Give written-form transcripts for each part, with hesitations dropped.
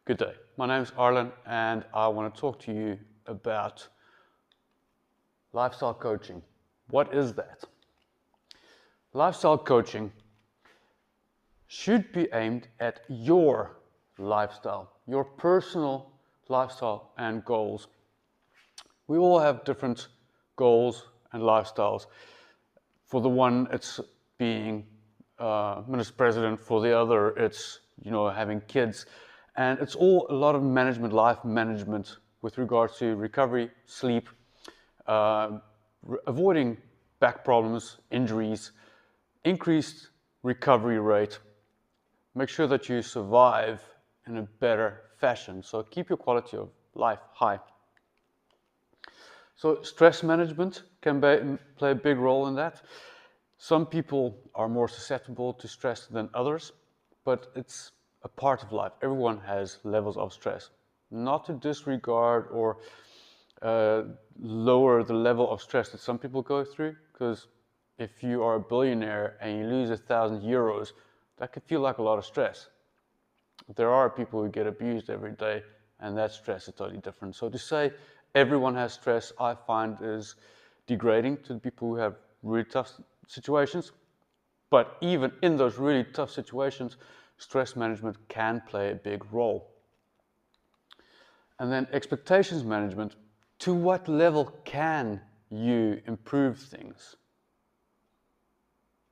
Good day. My name is Arlen and I want to talk to you about lifestyle coaching. What is that? Lifestyle coaching should be aimed at your lifestyle, your personal lifestyle and goals. We all have different goals and lifestyles. For the one, it's being minister president. For the other, it's having kids. And it's all a lot of management, life management with regards to recovery, sleep, avoiding back problems, injuries, increased recovery rate, make sure that you survive in a better fashion. So keep your quality of life high. So stress management can play a big role in that. Some people are more susceptible to stress than others, but it's a part of life. Everyone has levels of stress. Not to disregard or lower the level of stress that some people go through, because if you are a billionaire and you lose €1,000, that could feel like a lot of stress. There are people who get abused every day, and that stress is totally different. So to say everyone has stress, I find is degrading to the people who have really tough situations. But even in those really tough situations, stress management can play a big role. And then expectations management. To what level can you improve things?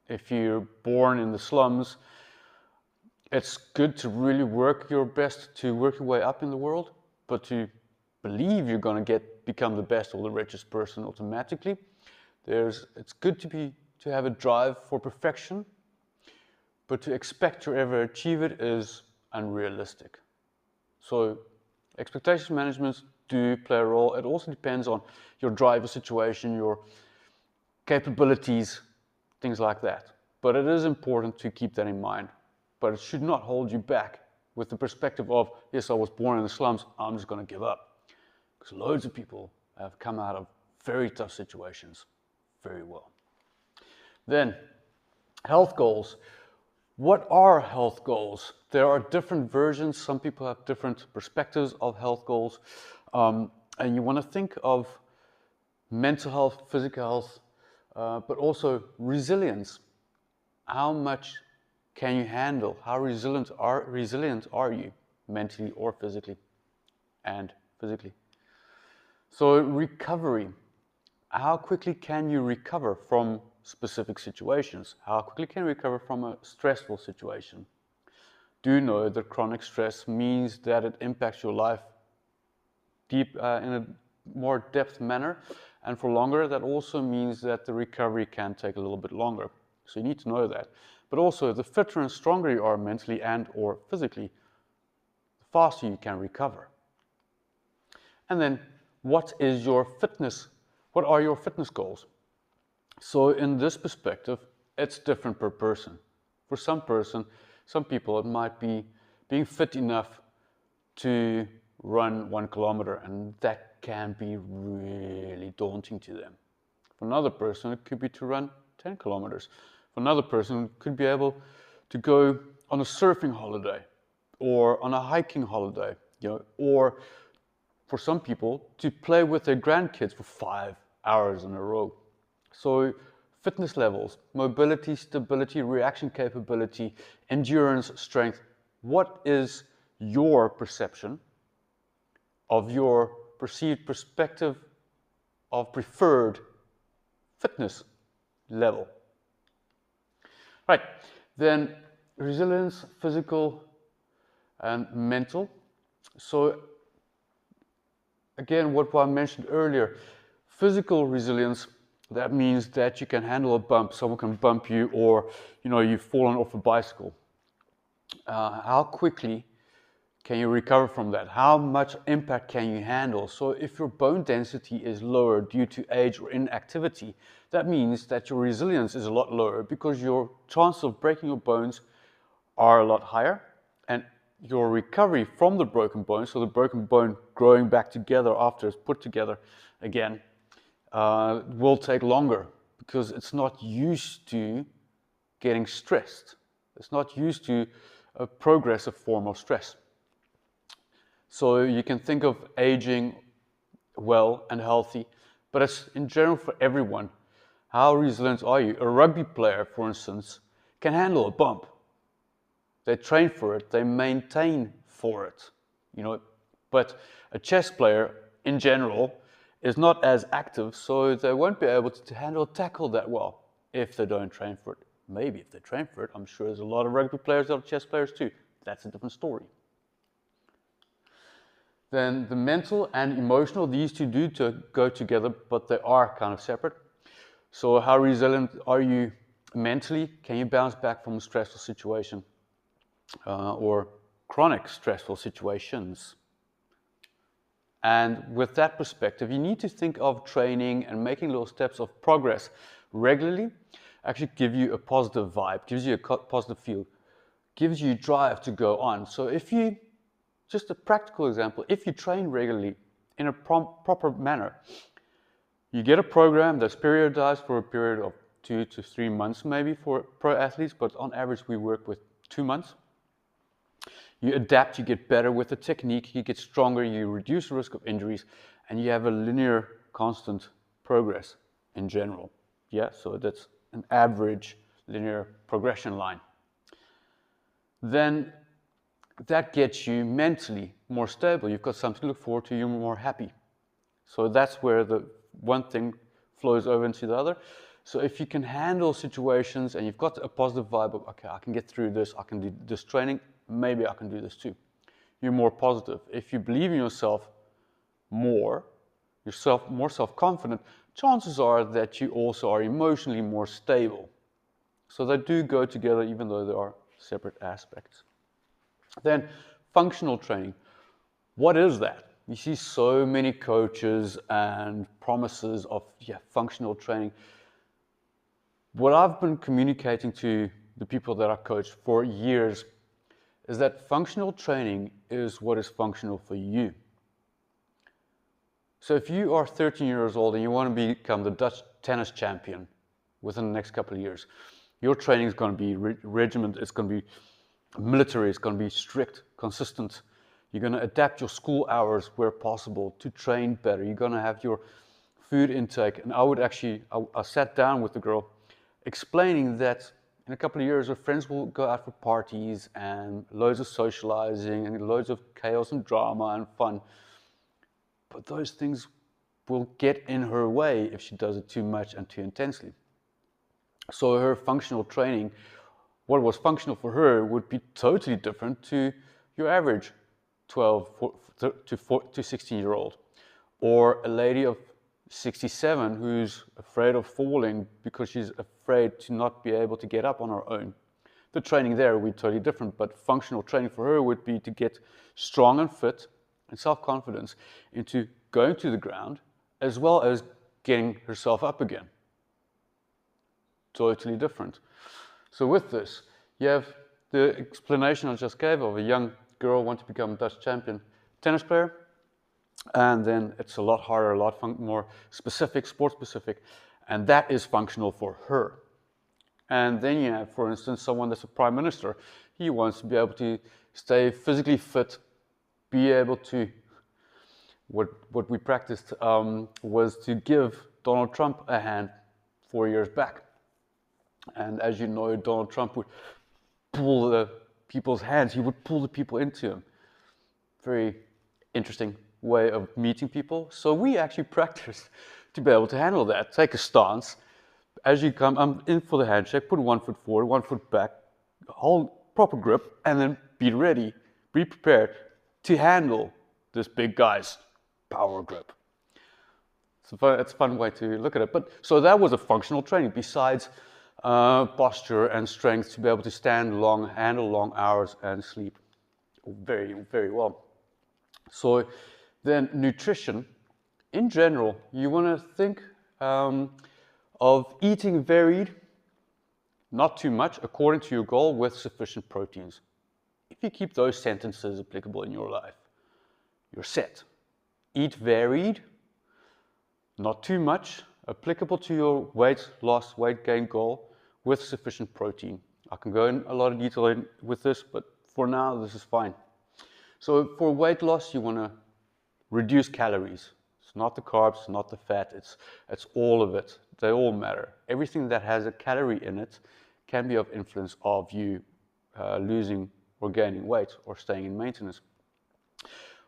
If you're born in the slums, it's good to really work your best to work your way up in the world, but to believe you're going to become the best or the richest person automatically, it's good to have a drive for perfection, but to expect to ever achieve it is unrealistic. So expectation management do play a role. It also depends on your drive, your situation, your capabilities, things like that. But it is important to keep that in mind. But it should not hold you back with the perspective of, yes, I was born in the slums, I'm just going to give up. Because loads of people have come out of very tough situations very well. Then, health goals. What are health goals? There are different versions. Some people have different perspectives of health goals. And you want to think of mental health, physical health, but also resilience. How much can you handle? How resilient are you mentally or physically? And physically. So recovery. How quickly can you recover from specific situations? How quickly can you recover from a stressful situation? Do know that chronic stress means that it impacts your life deep in a more depth manner, and for longer. That also means that the recovery can take a little bit longer. So you need to know that. But also, the fitter and stronger you are mentally and or physically, the faster you can recover. And then, what is your fitness? What are your fitness goals? So in this perspective, it's different per person. For some people, it might be being fit enough to run 1 kilometer, and that can be really daunting to them. For another person, it could be to run 10 kilometers. For another person, it could be able to go on a surfing holiday or on a hiking holiday, or for some people, to play with their grandkids for 5 hours in a row. So fitness levels, mobility, stability, reaction capability, endurance, strength. What is your perception of your perceived perspective of preferred fitness level? Right, then resilience, physical and mental. So again, what I mentioned earlier, physical resilience, that means that you can handle a bump. Someone can bump you, or you've fallen off a bicycle. How quickly can you recover from that? How much impact can you handle? So if your bone density is lower due to age or inactivity, that means that your resilience is a lot lower, because your chances of breaking your bones are a lot higher, and your recovery from the broken bone, so the broken bone growing back together after it's put together again, will take longer, because it's not used to getting stressed. It's not used to a progressive form of stress. So you can think of aging well and healthy, but it's in general for everyone. How resilient are you? A rugby player, for instance, can handle a bump. They train for it, they maintain for it, But a chess player, in general, is not as active, so they won't be able to handle a tackle that well if they don't train for it. Maybe if they train for it, I'm sure there's a lot of rugby players that are chess players too. That's a different story. Then the mental and emotional, these two do go together, but they are kind of separate. So how resilient are you mentally? Can you bounce back from a stressful situation or chronic stressful situations? And with that perspective, you need to think of training and making little steps of progress regularly actually give you a positive vibe, gives you a positive feel, gives you drive to go on. So if you, just a practical example, if you train regularly in a proper manner, you get a program that's periodized for a period of 2 to 3 months maybe for pro athletes, but on average we work with 2 months. You adapt, you get better with the technique, you get stronger, you reduce the risk of injuries, and you have a linear, constant progress in general. Yeah, so that's an average linear progression line. Then that gets you mentally more stable. You've got something to look forward to, you're more happy. So that's where the one thing flows over into the other. So if you can handle situations and you've got a positive vibe of, okay, I can get through this, I can do this training, maybe I can do this too. You're more positive. If you believe in yourself more, more self-confident, chances are that you also are emotionally more stable. So they do go together even though they are separate aspects. Then functional training. What is that? You see so many coaches and promises of functional training. What I've been communicating to the people that I coach for years is that functional training is what is functional for you. So if you are 13 years old and you want to become the Dutch tennis champion within the next couple of years, your training is going to be regimented, it's going to be military, it's going to be strict, consistent. You're going to adapt your school hours where possible to train better. You're going to have your food intake. And I sat down with the girl explaining that in a couple of years, her friends will go out for parties and loads of socializing and loads of chaos and drama and fun. But those things will get in her way if she does it too much and too intensely. So her functional training, what was functional for her would be totally different to your average 12 to 16-year-old, or a lady of 67 who's afraid of falling because she's afraid to not be able to get up on her own. The training there would be totally different, but functional training for her would be to get strong and fit and self-confidence into going to the ground as well as getting herself up again. Totally different. So with this, you have the explanation I just gave of a young girl wanting to become a Dutch champion tennis player, and then it's a lot harder, a lot more specific, sport specific, and that is functional for her. And then you have, for instance, someone that's a prime minister. He wants to be able to stay physically fit, be able to, what we practiced was to give Donald Trump a hand 4 years back. And as you know, Donald Trump would pull the people's hands. He would pull the people into him. Very interesting way of meeting people. So we actually practiced to be able to handle that. Take a stance. As you come, I'm in for the handshake, put 1 foot forward, 1 foot back, hold proper grip, and then be ready, be prepared to handle this big guy's power grip. It's a fun way to look at it. But so that was a functional training besides posture and strength to be able to stand long, handle long hours and sleep very, very well. So then nutrition, in general, you want to think of eating varied, not too much, according to your goal, with sufficient proteins. If you keep those sentences applicable in your life, you're set. Eat varied, not too much, applicable to your weight loss, weight gain goal, with sufficient protein. I can go in a lot of detail with this, but for now, this is fine. So for weight loss, you want to reduce calories. It's not the carbs, not the fat, it's all of it. They all matter. Everything that has a calorie in it can be of influence of you losing or gaining weight or staying in maintenance.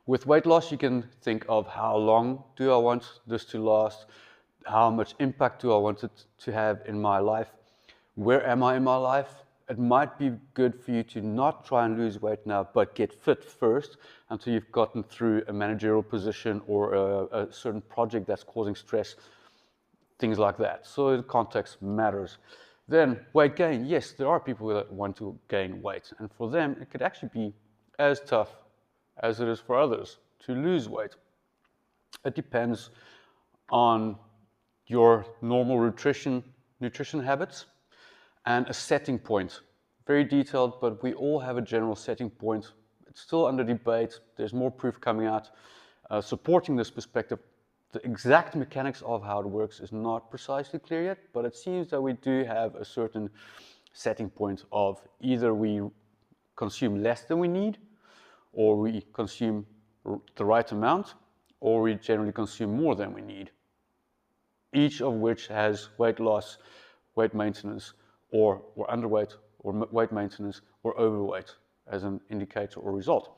With weight loss, you can think of how long do I want this to last, how much impact do I want it to have in my life, where am I in my life. It might be good for you to not try and lose weight now, but get fit first until you've gotten through a managerial position or a certain project that's causing stress, things like that. So the context matters. Then weight gain, yes, there are people that want to gain weight, and for them it could actually be as tough as it is for others to lose weight. It depends on your normal nutrition habits and a setting point. Very detailed, but we all have a general setting point. It's still under debate. There's more proof coming out supporting this perspective. The exact mechanics of how it works is not precisely clear yet, but it seems that we do have a certain setting point of either we consume less than we need, or we consume the right amount, or we generally consume more than we need. Each of which has weight loss, weight maintenance, or underweight, or weight maintenance, or overweight as an indicator or result.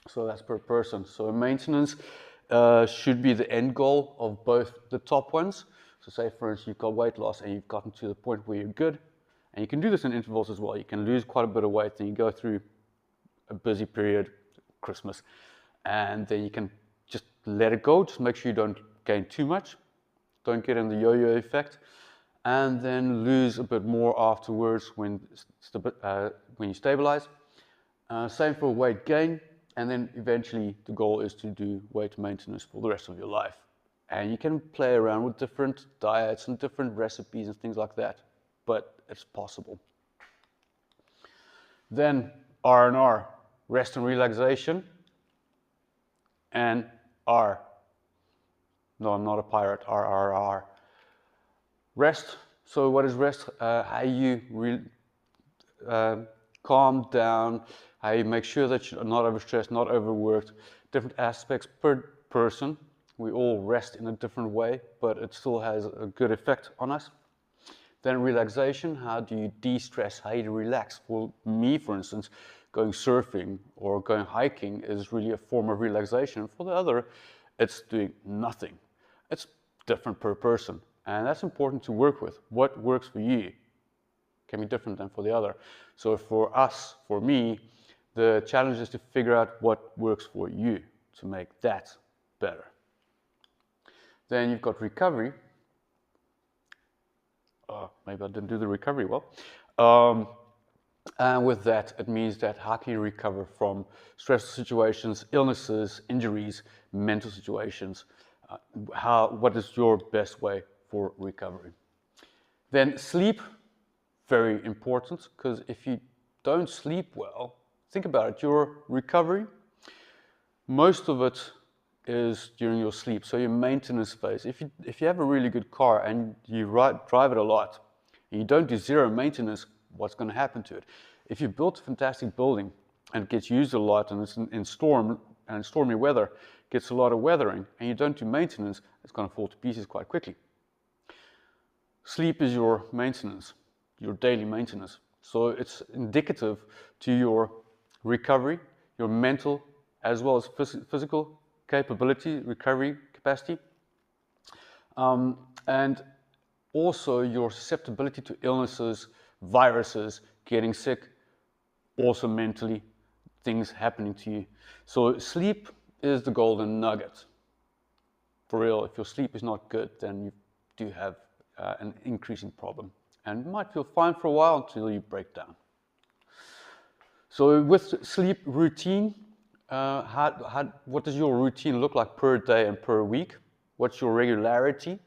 So that's per person. So maintenance should be the end goal of both the top ones. So say, for instance, you've got weight loss and you've gotten to the point where you're good, and you can do this in intervals as well. You can lose quite a bit of weight, then you go through a busy period, Christmas, and then you can just let it go. Just make sure you don't gain too much. Don't get in the yo-yo effect, and then lose a bit more afterwards when you stabilize. Same for weight gain, and then eventually the goal is to do weight maintenance for the rest of your life. And you can play around with different diets and different recipes and things like that, but it's possible. Then R&R, rest and relaxation, and R. No, I'm not a pirate. RRR. Rest. So what is rest? How you calm down, how you make sure that you're not overstressed, not overworked. Different aspects per person. We all rest in a different way, but it still has a good effect on us. Then relaxation. How do you de-stress? How do you relax? For me, for instance, going surfing or going hiking is really a form of relaxation. For the other, it's doing nothing. It's different per person, and that's important to work with. What works for you can be different than for the other. So for us, for me, the challenge is to figure out what works for you to make that better. Then you've got recovery. Maybe I didn't do the recovery well. And with that, it means that how can you recover from stressful situations, illnesses, injuries, mental situations? What is your best way for recovery? Then sleep, very important, because if you don't sleep well, think about it, your recovery, most of it is during your sleep, so your maintenance phase. If you have a really good car and you drive it a lot, and you don't do zero maintenance, what's going to happen to it? If you built a fantastic building and it gets used a lot and it's in stormy weather, gets a lot of weathering, and you don't do maintenance, it's going to fall to pieces quite quickly. Sleep is your maintenance, your daily maintenance. So it's indicative to your recovery, your mental as well as physical capability, recovery capacity, and also your susceptibility to illnesses, viruses, getting sick, also mentally, things happening to you. So sleep is the golden nugget. For real, if your sleep is not good, then you do have an increasing problem, and you might feel fine for a while until you break down. So with sleep routine, what does your routine look like per day and per week? What's your regularity?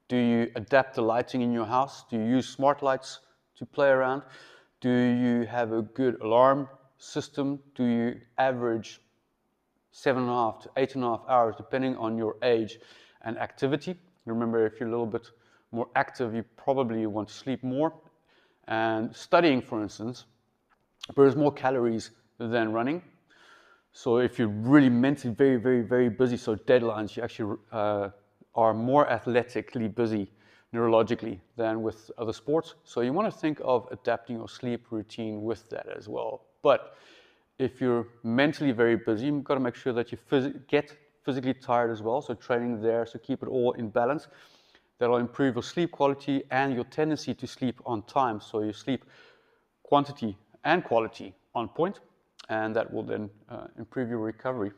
Do you adapt the lighting in your house? Do you use smart lights to play around? Do you have a good alarm system? Do you average 7.5 to 8.5 hours depending on your age and activity? Remember, if you're a little bit more active, you probably want to sleep more. And studying, for instance, burns more calories than running. So if you're really mentally very, very, very busy, so deadlines, you actually are more athletically busy neurologically than with other sports. So you want to think of adapting your sleep routine with that as well. But if you're mentally very busy, you've got to make sure that you get physically tired as well. So training there, so keep it all in balance. That'll improve your sleep quality and your tendency to sleep on time. So you sleep quantity and quality on point, and that will then improve your recovery.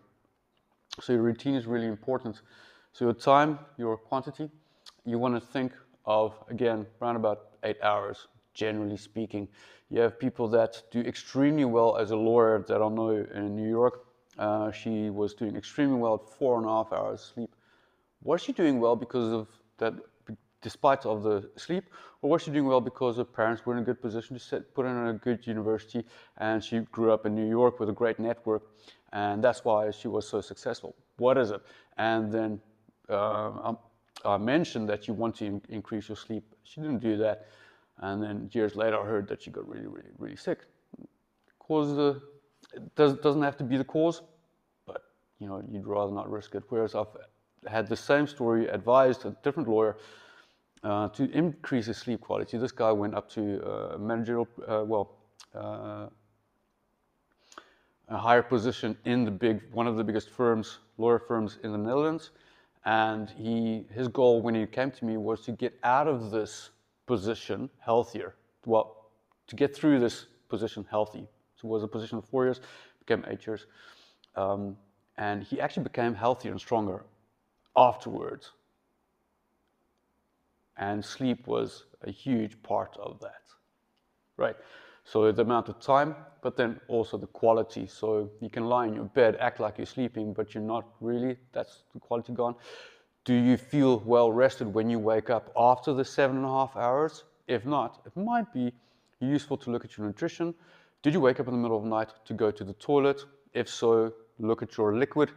So your routine is really important. So your time, your quantity, you want to think of, again, around about 8 hours, generally speaking. You have people that do extremely well as a lawyer that I know in New York. She was doing extremely well at 4.5 hours sleep. Was she doing well because of that, despite of the sleep, or was she doing well because her parents were in a good position to put her in a good university, and she grew up in New York with a great network, and that's why she was so successful? What is it? And then I mentioned that you want to increase your sleep. She didn't do that, and then years later I heard that she got really, really, really sick. It doesn't have to be the cause, but you'd rather not risk it. Whereas I've had the same story advised a different lawyer to increase his sleep quality. This guy went up to managerial, a higher position in one of the biggest lawyer firms in the Netherlands. And his goal when he came to me was to get out of this position healthier. Well, to get through this position healthy. So it was a position of 4 years, became 8 years. And he actually became healthier and stronger afterwards. And sleep was a huge part of that, right? So the amount of time, but then also the quality. So you can lie in your bed, act like you're sleeping, but you're not really. That's the quality gone. Do you feel well rested when you wake up after the 7.5 hours? If not, it might be useful to look at your nutrition. Did you wake up in the middle of the night to go to the toilet? If so, look at your liquid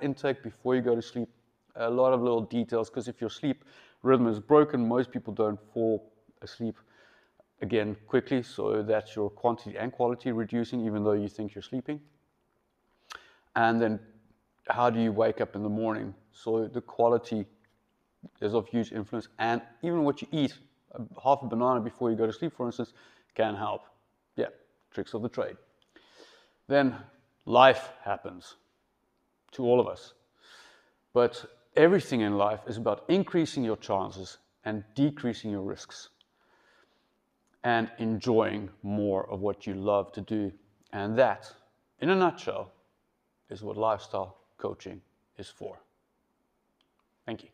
intake before you go to sleep. A lot of little details, because if your sleep rhythm is broken, most people don't fall asleep again quickly, so that's your quantity and quality reducing even though you think you're sleeping. And then how do you wake up in the morning? So the quality is of huge influence, and even what you eat, half a banana before you go to sleep, for instance, can help. Yeah, tricks of the trade. Then life happens to all of us. But everything in life is about increasing your chances and decreasing your risks and enjoying more of what you love to do. And that, in a nutshell, is what lifestyle coaching is for. Thank you.